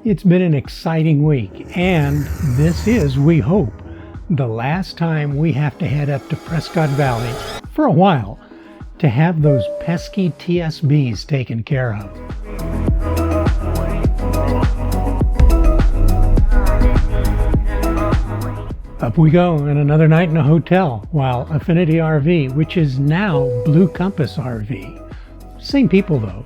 It's been an exciting week, and this is, we hope, the last time we have to head up to Prescott Valley for a while to have those pesky TSBs taken care of. Up we go, and another night in a hotel, while Affinity RV, which is now Blue Compass RV, same people though,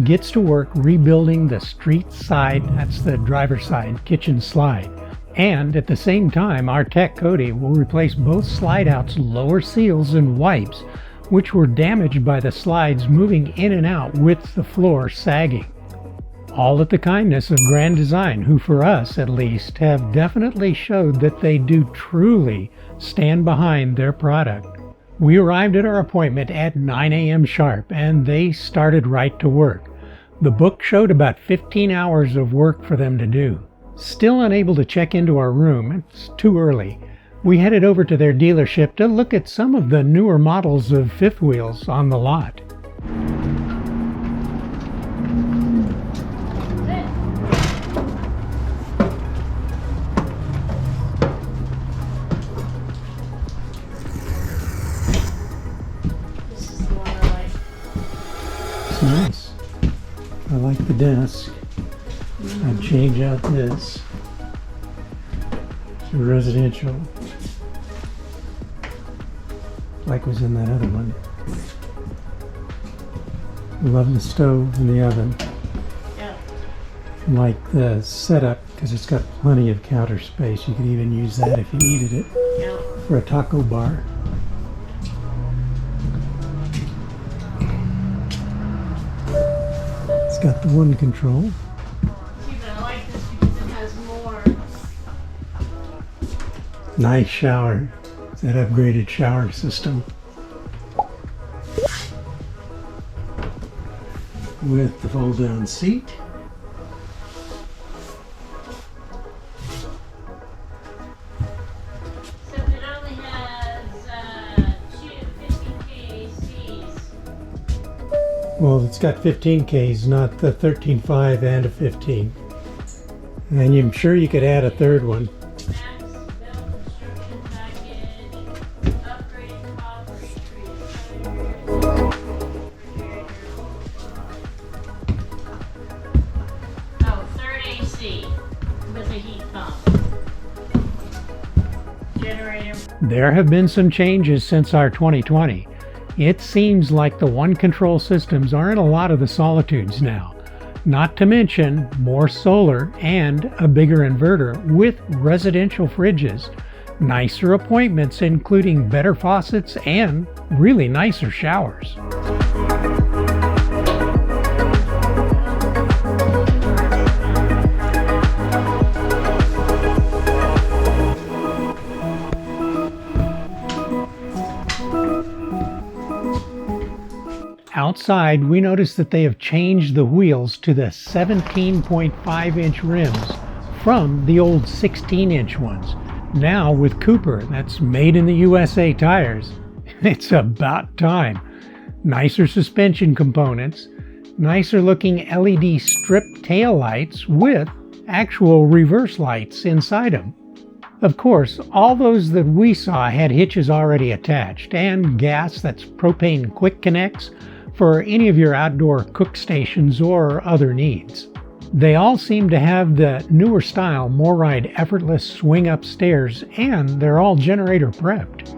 gets to work rebuilding the street side, that's the driver's side, kitchen slide. And at the same time, our tech Cody will replace both slide outs' lower seals and wipes, which were damaged by the slides moving in and out with the floor sagging. All at the kindness of Grand Design, who for us at least have definitely showed that they do truly stand behind their product. We arrived at our appointment at 9 a.m. sharp, and they started right to work. The book showed about 15 hours of work for them to do. Still unable to check into our room, it's too early, we headed over to their dealership to look at some of the newer models of fifth wheels on the lot. Nice. I like the desk. I'd change out this to residential, like was in that other one. Love the stove and the oven. Yeah. Like the setup because it's got plenty of counter space. You could even use that if you needed it. Yeah. For a taco bar. Got the one control. See, but I like this because it has more. Nice shower. It's that upgraded shower system. With the fold down seat. Except it only has two 15K ACs. Well, it's got 15Ks, not the 13.5 and a 15. And I'm sure you could add a third one. Max belt construction package, upgraded copper Oh, third AC with a heat pump. Generator. There have been some changes since our 2020. It seems like the one control systems are in a lot of the Solitudes now. Not to mention more solar and a bigger inverter with residential fridges, nicer appointments including better faucets and really nicer showers. Outside, we noticed that they have changed the wheels to the 17.5-inch rims from the old 16-inch ones. Now with Cooper, that's made in the USA tires, it's about time. Nicer suspension components, nicer looking LED strip tail lights with actual reverse lights inside them. Of course, all those that we saw had hitches already attached and gas, that's propane quick connects, for any of your outdoor cook stations or other needs. They all seem to have the newer style MoRide effortless swing upstairs, and they're all generator prepped.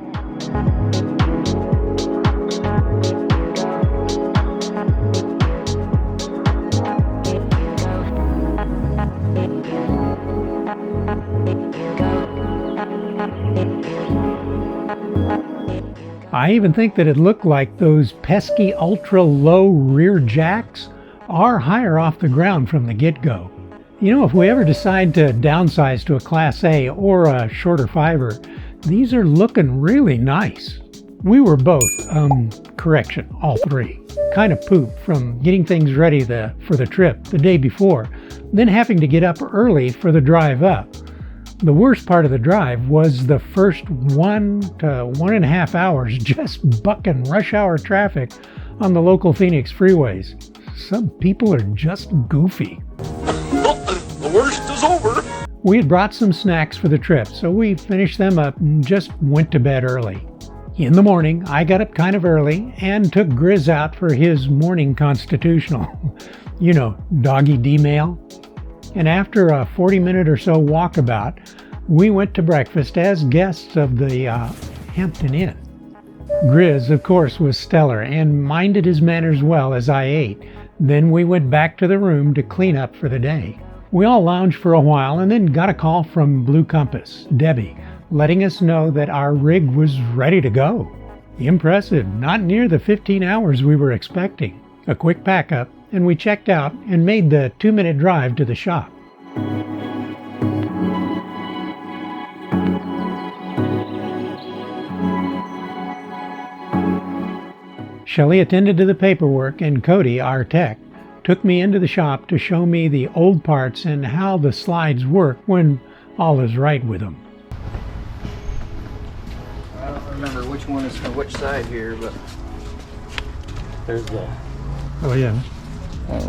I even think that it looked like those pesky ultra-low rear jacks are higher off the ground from the get-go. You know, if we ever decide to downsize to a Class A or a shorter fiver, these are looking really nice. We were both, all three, kind of pooped from getting things ready for the trip the day before, then having to get up early for the drive up. The worst part of the drive was the first 1 to 1.5 hours just bucking rush hour traffic on the local Phoenix freeways. Some people are just goofy. worst is over. We had brought some snacks for the trip, so we finished them up and just went to bed early. In the morning, I got up kind of early and took Grizz out for his morning constitutional. You know, doggy D-mail. And after a 40-minute or so walkabout, we went to breakfast as guests of the Hampton Inn. Grizz, of course, was stellar and minded his manners well as I ate. Then we went back to the room to clean up for the day. We all lounged for a while and then got a call from Blue Compass, Debbie, letting us know that our rig was ready to go. Impressive, not near the 15 hours we were expecting. A quick pack up, and we checked out and made the 2-minute drive to the shop. Shelley attended to the paperwork, and Cody, our tech, took me into the shop to show me the old parts and how the slides work when all is right with them. I don't remember which one is for which side here, but there's the... Oh yeah.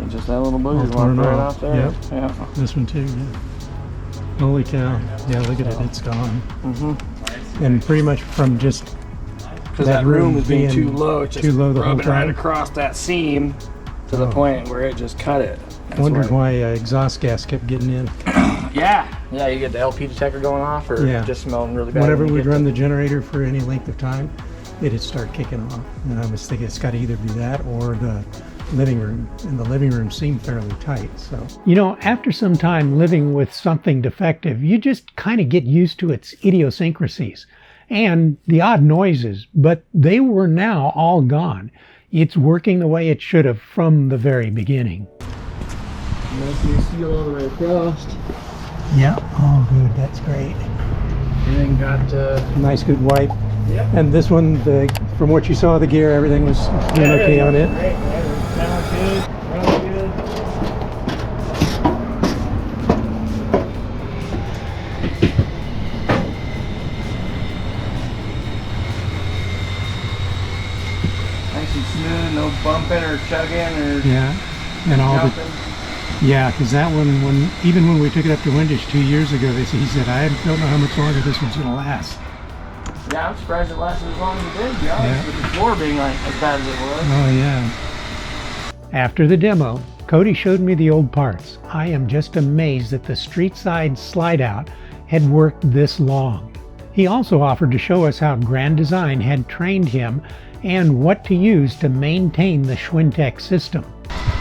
Just that little booger torn one right off. off there. Yep. Yeah. This one too, yeah. Holy cow. Yeah, look at it, it's gone. Mm-hmm. And pretty much from just because that room was being too low, it's just too low the whole rubbing right time. across that seam to the point where it just cut it. I wondered why exhaust gas kept getting in. Yeah, you get the LP detector going off, or just smelling really bad. Whenever we'd run the generator for any length of time, it'd start kicking off. And I was thinking it's got to either be that or the living room, and the living room seemed fairly tight. So, you know, after some time living with something defective, you just kind of get used to its idiosyncrasies and the odd noises, but they were now all gone. It's working the way it should have from the very beginning. Nice new seal all the way across. Yeah, oh good, that's great. And then got nice good wipe. Yep. And this one, from what you saw of the gear, everything was doing okay on it. Great, sounds good, runs good. Nice and smooth, no bumping or chugging or and all jumping. Because that one, even when we took it up to Windage 2 years ago, he said, I don't know how much longer this one's going to last. Yeah, I'm surprised it lasted as long as it did, to be honest, with the floor being like as bad as it was. Oh yeah. After the demo, Cody showed me the old parts. I am just amazed that the street side slide out had worked this long. He also offered to show us how Grand Design had trained him and what to use to maintain the Schwintek system.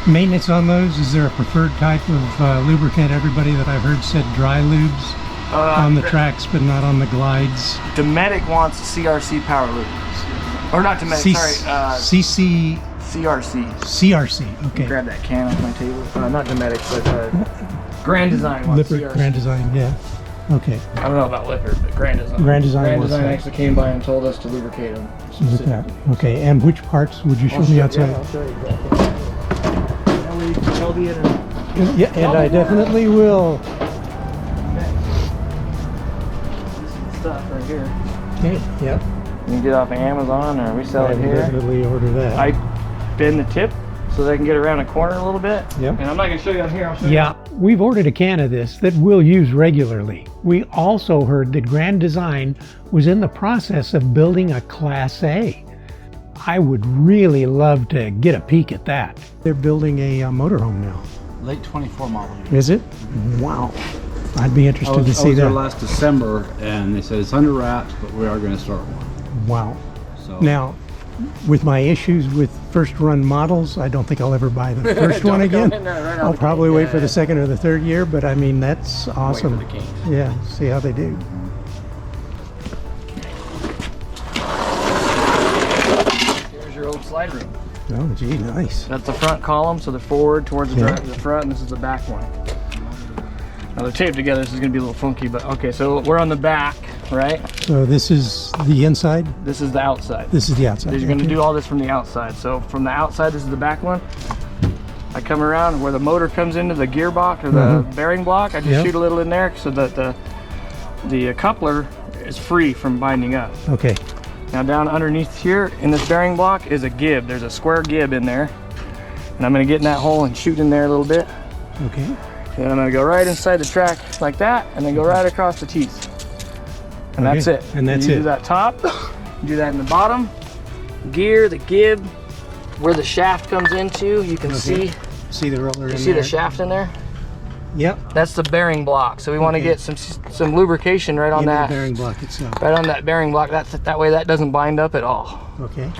Maintenance on those, is there a preferred type of lubricant? Everybody that I've heard said dry lubes on the tracks, but not on the glides. Dometic wants CRC power lubes. Or not Dometic, CC... CRC. CRC, okay. Grab that can off my table. Not Dometic, but Grand Design wants Lippert, CRC. Grand Design, yeah. Okay. I don't know about Lippert, but Grand Design. Grand Design actually came by and told us to lubricate them. Look at that. Okay, and which parts would you show me outside? Yeah, I'll show you exactly. Yeah, and I definitely will. This is the stuff right here. Okay, yep. You can get it off of Amazon, or we sell it I here. definitely order that. I bend the tip so they can get around a corner a little bit. Yep. And I'm not going to show you on here. I'll show you. Yeah, we've ordered a can of this that we'll use regularly. We also heard that Grand Design was in the process of building a Class A. I would really love to get a peek at that. They're building a motorhome now. Late 24 model year. Is it? Wow. I'd be interested to see I was there that. last December, and they said it's under wraps, but we are going to start one. Wow. So Now, with my issues with first run models, I don't think I'll ever buy the first one again. I'll probably wait for the second or the third year, but I mean, that's awesome. Wait for the kinks. Yeah, see how they do. Here's your old slide room. Oh, gee, nice. That's the front column, so they're forward towards the, the front, and this is the back one. Now they're taped together, so it's going to be a little funky, but okay, so we're on the back, right? So this is the inside? This is the outside. This is the outside. You're going to do all this from the outside. So from the outside, this is the back one. I come around where the motor comes into the gearbox or the bearing block. I just shoot a little in there so that the coupler is free from binding up. Okay. Now down underneath here in this bearing block is a gib. There's a square gib in there. And I'm going to get in that hole and shoot in there a little bit. Okay. Then I'm gonna go right inside the track like that, and then go right across the teeth. And that's it. And that's you it. Do that top, you do that in the bottom, gear, the gib, where the shaft comes into, you can see the roller you see the shaft in there? Yep. That's the bearing block. So we want to get some lubrication right on that. The bearing block itself. Right on that bearing block. That way that doesn't bind up at all. Okay.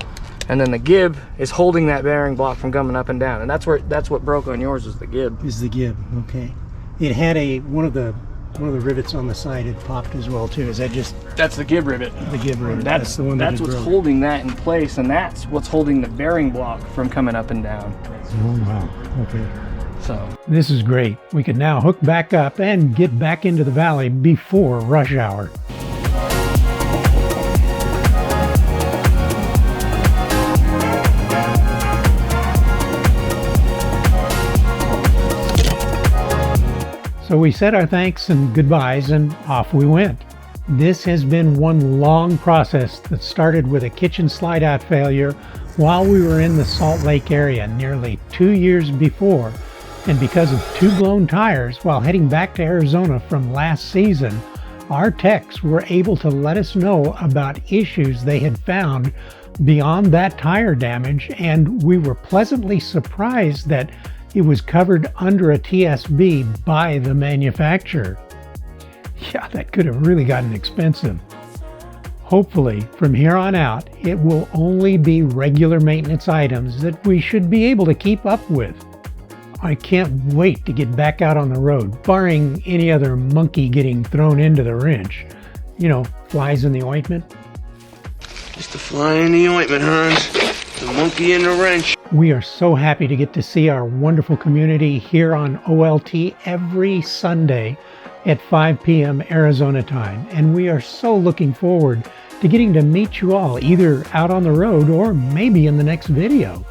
And then the gib is holding that bearing block from coming up and down. And that's what broke on yours, is the gib. Is the gib, okay. It had one of the rivets on the side had popped as well too. Is that just That's the gib rivet. the gib rivet? That's the one that's what's holding that in place, and that's what's holding the bearing block from coming up and down. Oh wow. Okay. So This is great. We can now hook back up and get back into the valley before rush hour. So we said our thanks and goodbyes and off we went. This has been one long process that started with a kitchen slide out failure while we were in the Salt Lake area nearly 2 years before. And because of 2 blown tires while heading back to Arizona from last season, our techs were able to let us know about issues they had found beyond that tire damage, and we were pleasantly surprised that it was covered under a TSB by the manufacturer. Yeah, that could have really gotten expensive. Hopefully, from here on out, it will only be regular maintenance items that we should be able to keep up with. I can't wait to get back out on the road, barring any other monkey getting thrown into the wrench. You know, flies in the ointment. Just a fly in the ointment, Hans. The monkey in the wrench. We are so happy to get to see our wonderful community here on OLT every Sunday at 5 p.m. Arizona time, and we are so looking forward to getting to meet you all either out on the road or maybe in the next video.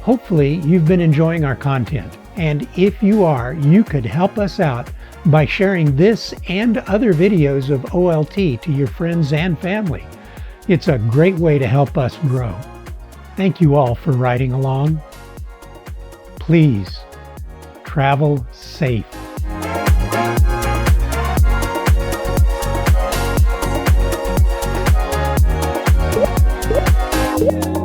Hopefully you've been enjoying our content, and if you are, you could help us out by sharing this and other videos of OLT to your friends and family. It's a great way to help us grow. Thank you all for riding along. Please travel safe. Yeah.